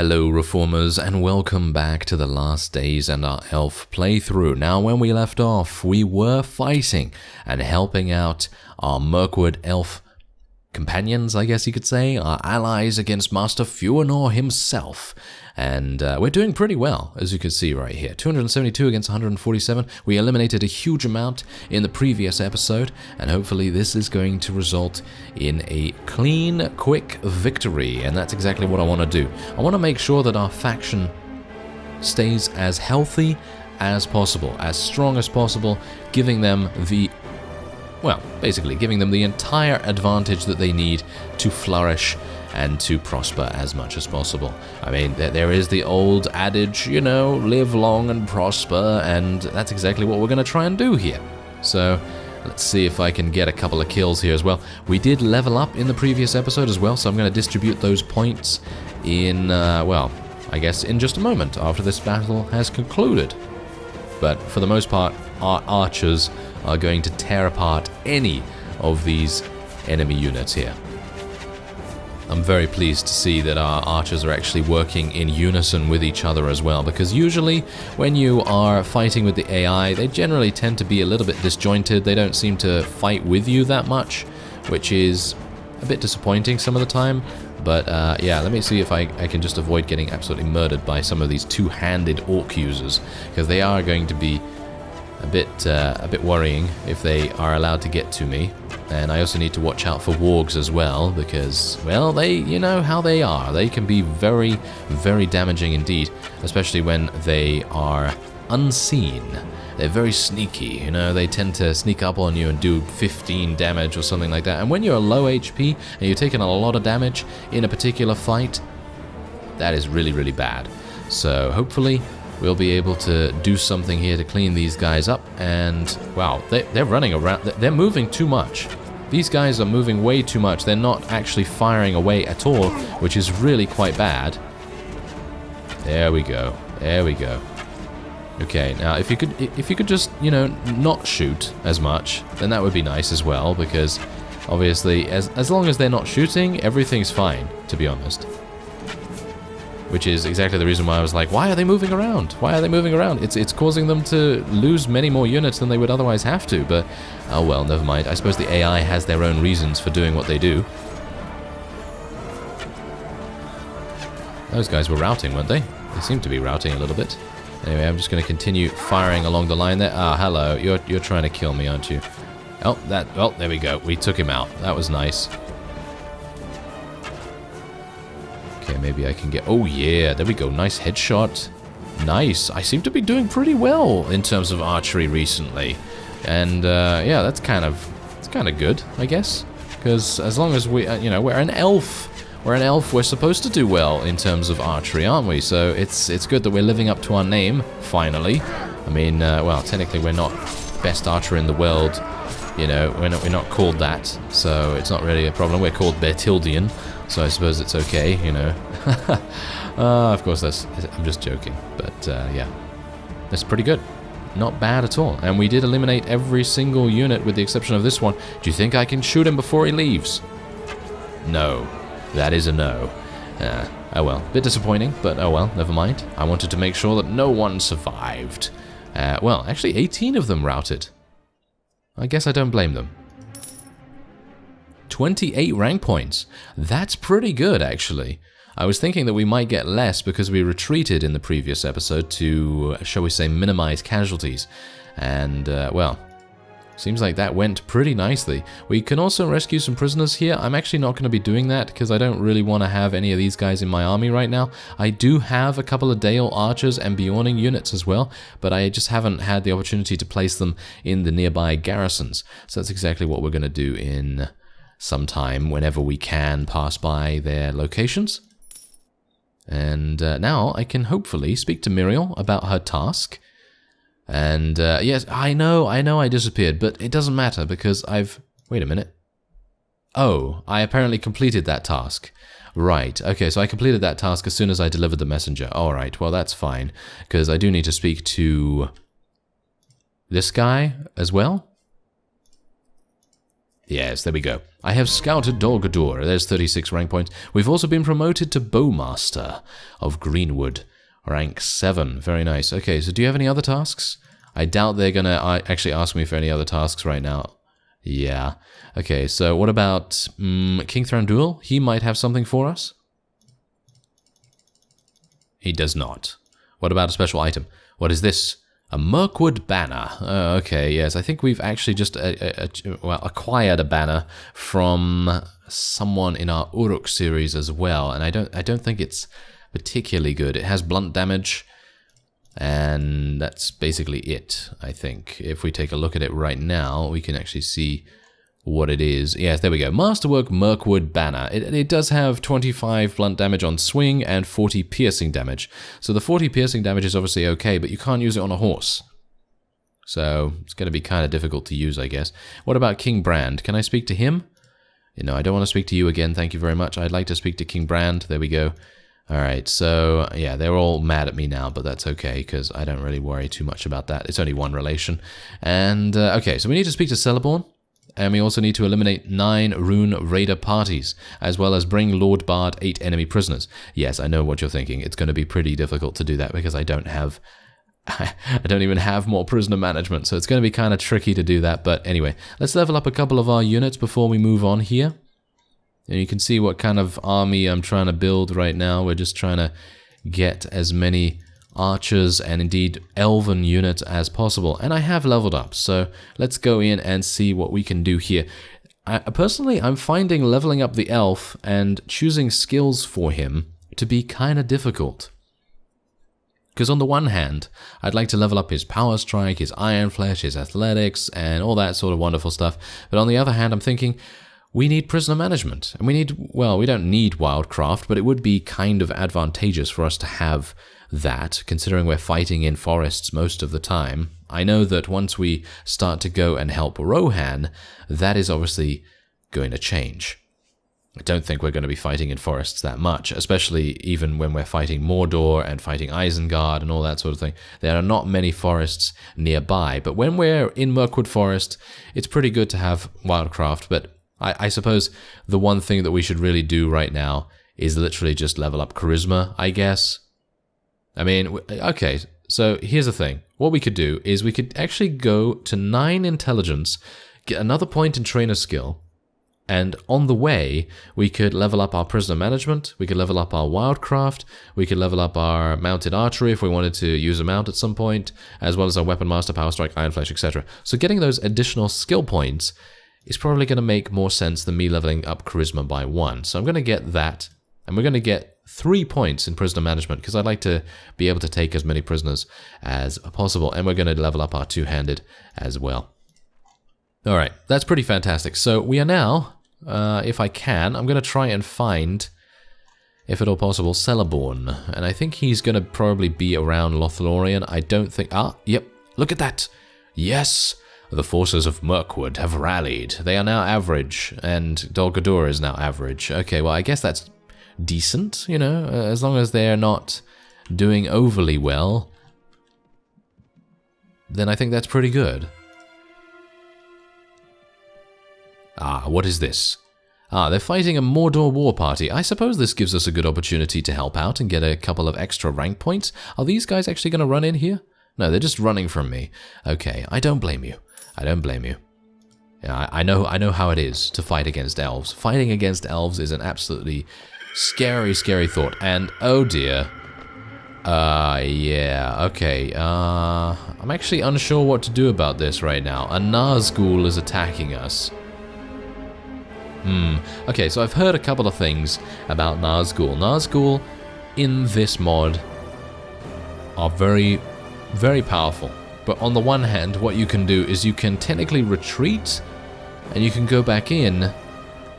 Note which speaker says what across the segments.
Speaker 1: Hello Reformers and welcome back to the last days and our elf playthrough. Now when we left off we were fighting and helping out our Mirkwood elf companions, I guess you could say, our allies against Master Fëanor himself. And we're doing pretty well, as you can see right here. 272 against 147. We eliminated a huge amount in the previous episode, and hopefully this is going to result in a clean, quick victory. And that's exactly what I want to do. I want to make sure that our faction stays as healthy as possible, as strong as possible, giving them the basically giving them the entire advantage that they need to flourish and to prosper as much as possible. I mean, there is the old adage, you know, live long and prosper, and that's exactly what we're going to try and do here. So, let's see if I can get a couple of kills here as well. We did level up in the previous episode as well, so I'm going to distribute those points in, I guess in just a moment after this battle has concluded. But for the most part, our archers are going to tear apart any of these enemy units here. I'm very pleased to see that our archers are actually working in unison with each other as well, because usually when you are fighting with the AI, they generally tend to be a little bit disjointed. They don't seem to fight with you that much, which is a bit disappointing some of the time. But yeah, let me see if I can just avoid getting absolutely murdered by some of these two-handed orc users, because they are going to be a bit worrying if they are allowed to get to me. And I also need to watch out for wargs as well, because, well, you know how they are. They can be very, very damaging indeed, especially when they are unseen. They're very sneaky, you know, they tend to sneak up on you and do 15 damage or something like that. And when you're low HP and you're taking a lot of damage in a particular fight, that is really, really bad. So hopefully we'll be able to do something here to clean these guys up. And wow, they're running around, they're moving too much. These guys are moving way too much. They're not actually firing away at all, which is really quite bad. There we go. There we go. Okay, now if you could just, you know, not shoot as much, then that would be nice as well, because obviously as long as they're not shooting, everything's fine, to be honest. Which is exactly the reason why I was like, why are they moving around? Why are they moving around? It's causing them to lose many more units than they would otherwise have to, but oh well, never mind. I suppose the AI has their own reasons for doing what they do. Those guys were routing, weren't they? They seem to be routing a little bit. Anyway, I'm just going to continue firing along the line there. Ah, hello. You're trying to kill me, aren't you? Oh, there we go. We took him out. That was nice. Okay, maybe I can get... Oh, yeah. There we go. Nice headshot. Nice. I seem to be doing pretty well in terms of archery recently. And, yeah, it's kind of good, I guess. Because as long as we, you know, we're an elf. We're supposed to do well in terms of archery, aren't we? So it's good that we're living up to our name, finally. I mean, well, technically we're not best archer in the world, you know, we're not called that, so it's not really a problem. We're called Beartildien, so I suppose it's okay, you know. Of course, I'm just joking, but yeah, that's pretty good. Not bad at all. And we did eliminate every single unit with the exception of this one. Do you think I can shoot him before he leaves? No. That is a no. Oh well, bit disappointing, but oh well, never mind. I wanted to make sure that no one survived. Well, actually 18 of them routed. I guess I don't blame them. 28 rank points. That's pretty good, actually. I was thinking that we might get less because we retreated in the previous episode to, shall we say, minimize casualties. And, well... seems like that went pretty nicely. We can also rescue some prisoners here. I'm actually not going to be doing that because I don't really want to have any of these guys in my army right now. I do have a couple of Dale archers and Bjorning units as well, but I just haven't had the opportunity to place them in the nearby garrisons. So that's exactly what we're going to do in some time whenever we can pass by their locations. And now I can hopefully speak to Muriel about her task. And, yes, I know I disappeared, but it doesn't matter because wait a minute. Oh, I apparently completed that task. Right, okay, so I completed that task as soon as I delivered the messenger. Alright, well, that's fine, because I do need to speak to this guy as well. Yes, there we go. I have scouted Dol Guldur. There's 36 rank points. We've also been promoted to Bowmaster of Greenwood. Rank 7. Very nice. Okay, so do you have any other tasks? I doubt they're going to actually ask me for any other tasks right now. Yeah. Okay, so what about King Thranduil? He might have something for us? He does not. What about a special item? What is this? A Mirkwood banner. Oh, okay, yes. I think we've actually just acquired a banner from someone in our Uruk series as well, and I don't think it's particularly good. It has blunt damage, and that's basically it, I think. If we take a look at it right now, we can actually see what it is. Yes, there we go. Masterwork Mirkwood banner. It does have 25 blunt damage on swing and 40 piercing damage. So the 40 piercing damage is obviously okay, but you can't use it on a horse. So it's going to be kind of difficult to use, I guess. What about King Brand? Can I speak to him? You know, I don't want to speak to you again. Thank you very much. I'd like to speak to King Brand. There we go. Alright, so yeah, they're all mad at me now, but that's okay, because I don't really worry too much about that. It's only one relation. And, okay, so we need to speak to Celeborn, and we also need to eliminate 9 Rune Raider parties, as well as bring Lord Bard 8 enemy prisoners. Yes, I know what you're thinking. It's going to be pretty difficult to do that, because I don't even have more prisoner management, so it's going to be kind of tricky to do that. But anyway, let's level up a couple of our units before we move on here. And you can see what kind of army I'm trying to build right now. We're just trying to get as many archers and indeed elven units as possible. And I have leveled up, so let's go in and see what we can do here. Personally, I'm finding leveling up the elf and choosing skills for him to be kind of difficult. Because on the one hand, I'd like to level up his power strike, his iron flesh, his athletics, and all that sort of wonderful stuff. But on the other hand, I'm thinking, we need prisoner management, and we need, well, we don't need wildcraft, but it would be kind of advantageous for us to have that, considering we're fighting in forests most of the time. I know that once we start to go and help Rohan, that is obviously going to change. I don't think we're going to be fighting in forests that much, especially even when we're fighting Mordor and fighting Isengard and all that sort of thing. There are not many forests nearby, but when we're in Mirkwood Forest, it's pretty good to have wildcraft, but I suppose the one thing that we should really do right now is literally just level up charisma, I guess. I mean, okay, so here's the thing. What we could do is we could actually go to 9 intelligence, get another point in trainer skill, and on the way, we could level up our prisoner management, we could level up our wildcraft, we could level up our mounted archery if we wanted to use a mount at some point, as well as our weapon master, power strike, iron flesh, etc. So getting those additional skill points is probably going to make more sense than me leveling up charisma by 1. So I'm going to get that, and we're going to get 3 points in prisoner management, because I'd like to be able to take as many prisoners as possible, and we're going to level up our two-handed as well. Alright, that's pretty fantastic. So we are now, if I can, I'm going to try and find, if at all possible, Celeborn, and I think he's going to probably be around Lothlorien. I don't think... yep, look at that! Yes! The forces of Mirkwood have rallied. They are now average, and Dol Guldur is now average. Okay, well, I guess that's decent, you know, as long as they're not doing overly well, then I think that's pretty good. What is this? They're fighting a Mordor war party. I suppose this gives us a good opportunity to help out and get a couple of extra rank points. Are these guys actually going to run in here? No, they're just running from me. Okay, I don't blame you. I don't blame you. Yeah, I know how it is to fight against elves. Fighting against elves is an absolutely scary, scary thought. And, oh dear. Yeah, okay. I'm actually unsure what to do about this right now. A Nazgul is attacking us. Okay, so I've heard a couple of things about Nazgul. Nazgul in this mod are very, very powerful. But on the one hand, what you can do is you can technically retreat, and you can go back in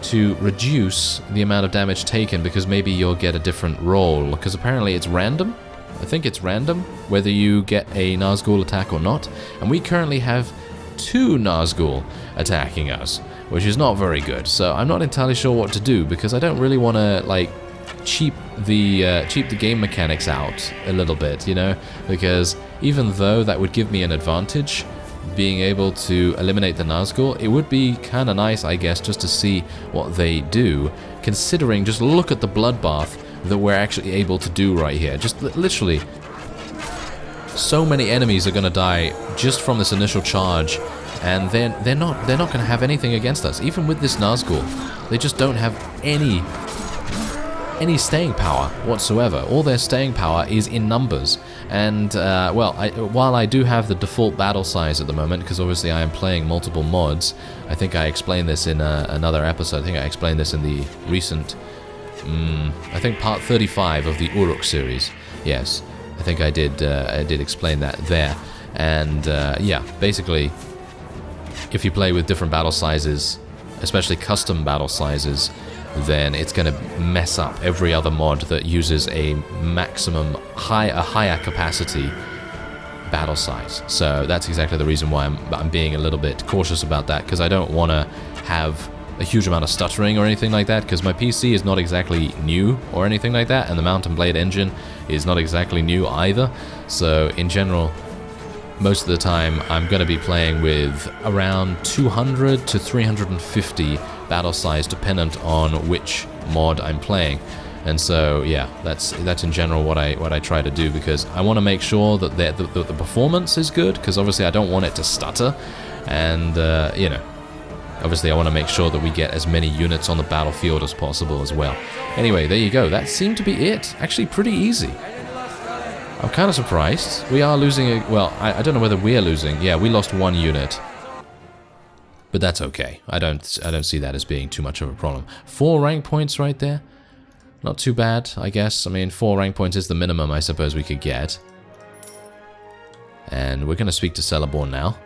Speaker 1: to reduce the amount of damage taken, because maybe you'll get a different roll, because apparently it's random. I think it's random whether you get a Nazgul attack or not, and we currently have 2 Nazgul attacking us, which is not very good. So I'm not entirely sure what to do, because I don't really want to like cheap the game mechanics out a little bit, you know, because even though that would give me an advantage, being able to eliminate the Nazgul. It would be kind of nice, I guess, just to see what they do, considering, just look at the bloodbath that we're actually able to do right here. Just literally, so many enemies are going to die just from this initial charge, and they're not going to have anything against us. Even with this Nazgul, they just don't have any staying power whatsoever. All their staying power is in numbers. And, well, while I do have the default battle size at the moment, because obviously I am playing multiple mods, I think I explained this in another episode. I think I explained this in the recent, I think part 35 of the Uruk series. Yes, I think I did explain that there. And, yeah, basically, if you play with different battle sizes, especially custom battle sizes, then it's going to mess up every other mod that uses a maximum higher capacity battle size. So that's exactly the reason why I'm being a little bit cautious about that, because I don't want to have a huge amount of stuttering or anything like that, because my PC is not exactly new or anything like that, and the Mount and Blade engine is not exactly new either. So in general, most of the time I'm going to be playing with around 200 to 350 battle size, dependent on which mod I'm playing. And so yeah, that's in general what I try to do, because I want to make sure that the performance is good, because obviously I don't want it to stutter, and you know, obviously I want to make sure that we get as many units on the battlefield as possible as well. Anyway, there you go. That seemed to be it. Actually pretty easy. I'm kind of surprised. We are losing well, I don't know whether we're losing. Yeah, we lost one unit. But that's okay. I don't see that as being too much of a problem. 4 rank points right there. Not too bad, I guess. I mean, 4 rank points is the minimum I suppose we could get. And we're going to speak to Celeborn now.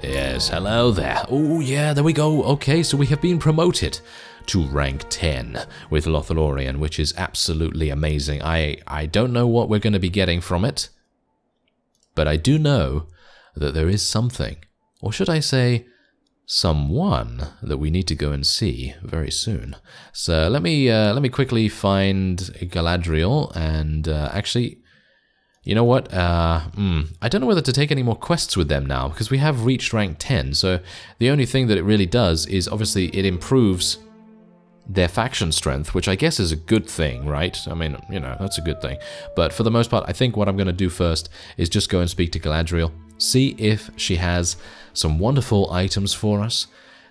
Speaker 1: Yes, hello there. Oh, yeah, there we go. Okay, so we have been promoted to rank 10 with Lothlorien, which is absolutely amazing. I don't know what we're going to be getting from it, but I do know that there is something, or should I say, someone that we need to go and see very soon. So let me quickly find Galadriel, and actually, you know what? I don't know whether to take any more quests with them now, because we have reached rank 10. So the only thing that it really does is obviously it improves their faction strength, which I guess is a good thing, right? I mean, you know, that's a good thing. But for the most part, I think what I'm going to do first is just go and speak to Galadriel, see if she has some wonderful items for us.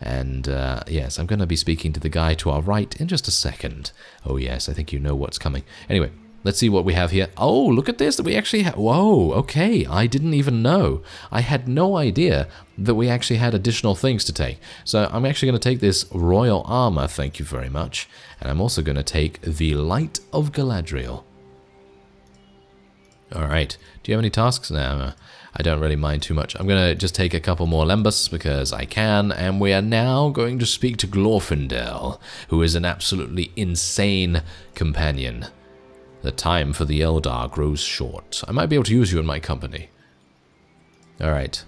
Speaker 1: And yes, I'm going to be speaking to the guy to our right in just a second. Oh yes, I think you know what's coming. Anyway, let's see what we have here. Oh, look at this, that we actually have. Whoa, okay, I didn't even know. I had no idea that we actually had additional things to take. So I'm actually going to take this royal armor, thank you very much. And I'm also going to take the Light of Galadriel. Alright, do you have any tasks? No, I don't really mind too much. I'm going to just take a couple more Lembas because I can, and we are now going to speak to Glorfindel, who is an absolutely insane companion. The time for the Eldar grows short. I might be able to use you in my company. Alright.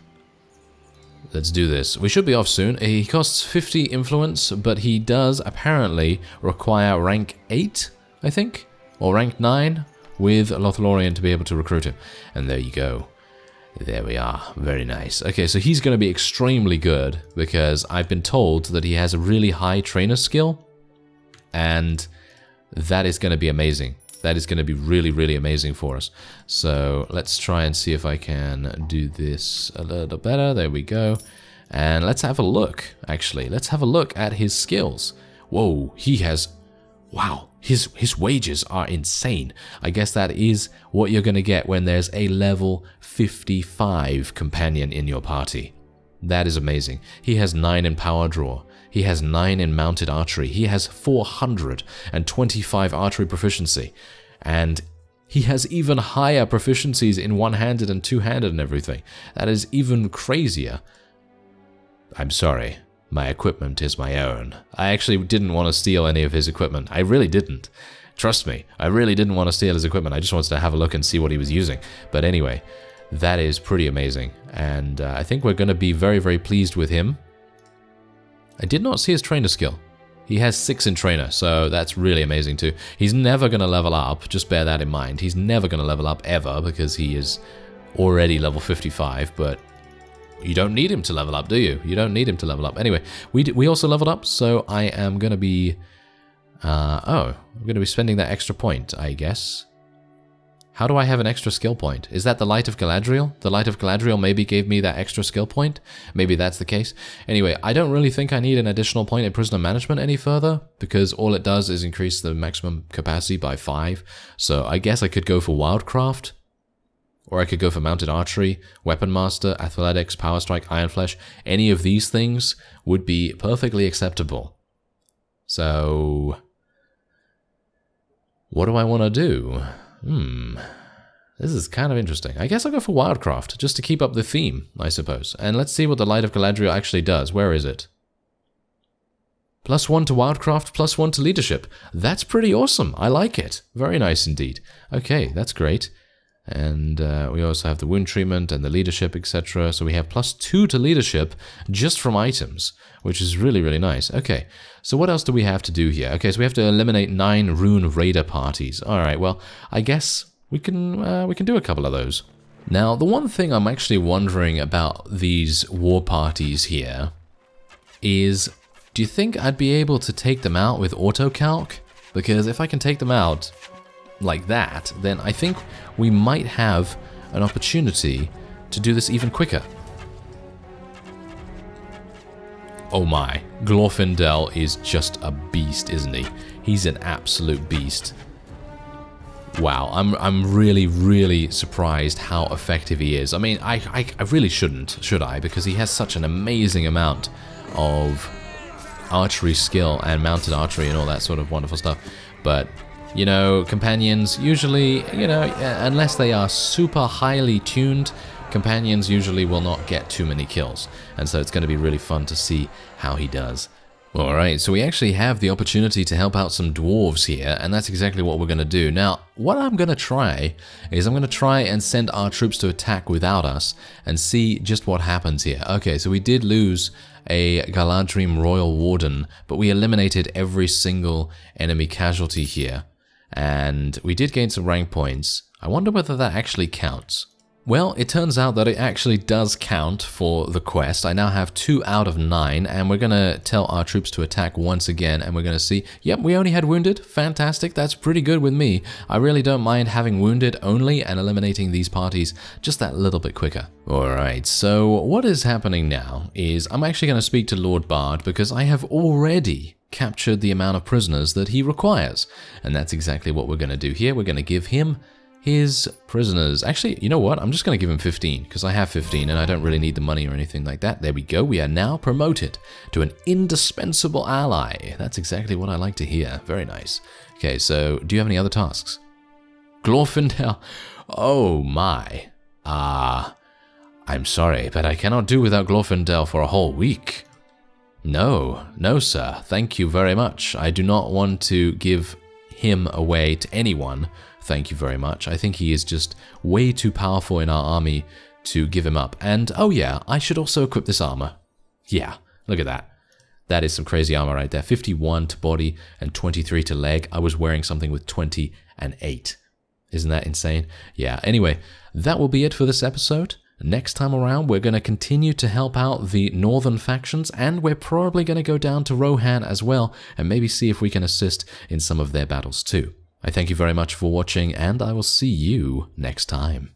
Speaker 1: Let's do this. We should be off soon. He costs 50 influence, but he does apparently require rank 8, I think? Or rank 9 with Lothlorien to be able to recruit him. And there you go. There we are. Very nice. Okay, so he's going to be extremely good because I've been told that he has a really high trainer skill. And that is going to be amazing. That is going to be really, really amazing for us. So let's try and see if I can do this a little better. There we go. And let's have a look, actually. Let's have a look at his skills. Whoa, he has... Wow, his wages are insane. I guess that is what you're going to get when there's a level 55 companion in your party. That is amazing. He has 9 in power draw. He has 9 in mounted archery. He has 425 archery proficiency. And he has even higher proficiencies in one-handed and two-handed and everything. That is even crazier. I'm sorry. My equipment is my own. I actually didn't want to steal any of his equipment. I really didn't. Trust me, I really didn't want to steal his equipment. I just wanted to have a look and see what he was using. But anyway, that is pretty amazing. And I think we're going to be very, very pleased with him. I did not see his trainer skill. He has 6 in trainer, so that's really amazing too. He's never going to level up, just bear that in mind. He's never going to level up ever because he is already level 55, but You don't need him to level up, do you? You don't need him to level up. Anyway, we also leveled up, so I am going to be... I'm going to be spending that extra point, I guess. How do I have an extra skill point? Is that the Light of Galadriel? The Light of Galadriel maybe gave me that extra skill point? Maybe that's the case. Anyway, I don't really think I need an additional point in prisoner management any further, because all it does is increase the maximum capacity by 5. So I guess I could go for Wildcraft, or I could go for Mounted Archery, Weapon Master, Athletics, Power Strike, Iron Flesh. Any of these things would be perfectly acceptable. So... what do I want to do? This is kind of interesting. I guess I'll go for Wildcraft, just to keep up the theme, I suppose. And let's see what the Light of Galadriel actually does. Where is it? +1 to Wildcraft, +1 to Leadership. That's pretty awesome. I like it. Very nice indeed. Okay, that's great. And we also have the Wound Treatment and the Leadership, etc. So we have +2 to Leadership just from items, which is really, really nice. Okay, so what else do we have to do here? Okay, so we have to eliminate 9 Rune Raider parties. Alright, well, I guess we can do a couple of those. Now, the one thing I'm actually wondering about these war parties here is, do you think I'd be able to take them out with auto-calc? Because if I can take them out like that, then I think we might have an opportunity to do this even quicker. Oh my, Glorfindel is just a beast, isn't he? He's an absolute beast. Wow, I'm really, really surprised how effective he is. I mean, I really shouldn't, should I? Because he has such an amazing amount of archery skill and mounted archery and all that sort of wonderful stuff. But you know, companions usually, you know, unless they are super highly tuned, companions usually will not get too many kills. And so it's going to be really fun to see how he does. Alright, so we actually have the opportunity to help out some dwarves here, and that's exactly what we're going to do. Now, what I'm going to try is I'm going to try and send our troops to attack without us and see just what happens here. Okay, so we did lose a Galadrim Royal Warden, but we eliminated every single enemy casualty here. And we did gain some rank points. I wonder whether that actually counts. Well, it turns out that it actually does count for the quest. I now have 2 out of 9, and we're going to tell our troops to attack once again, and we're going to see, yep, we only had wounded. Fantastic, that's pretty good with me. I really don't mind having wounded only and eliminating these parties just that little bit quicker. Alright, so what is happening now is I'm actually going to speak to Lord Bard because I have already captured the amount of prisoners that he requires. And that's exactly what we're going to do here. We're going to give him his prisoners. Actually, you know what? I'm just going to give him 15 because I have 15 and I don't really need the money or anything like that. There we go. We are now promoted to an indispensable ally. That's exactly what I like to hear. Very nice. Okay, so do you have any other tasks? Glorfindel. Oh my. I'm sorry, but I cannot do without Glorfindel for a whole week. No, no sir, thank you very much. I do not want to give him away to anyone. Thank you very much. I think he is just way too powerful in our army to give him up. And, oh yeah, I should also equip this armor. Yeah, look at that. That is some crazy armor right there. 51 to body and 23 to leg. I was wearing something with 20 and 8. Isn't that insane? Yeah, anyway, that will be it for this episode. Next time around, we're going to continue to help out the northern factions, and we're probably going to go down to Rohan as well, and maybe see if we can assist in some of their battles too. I thank you very much for watching, and I will see you next time.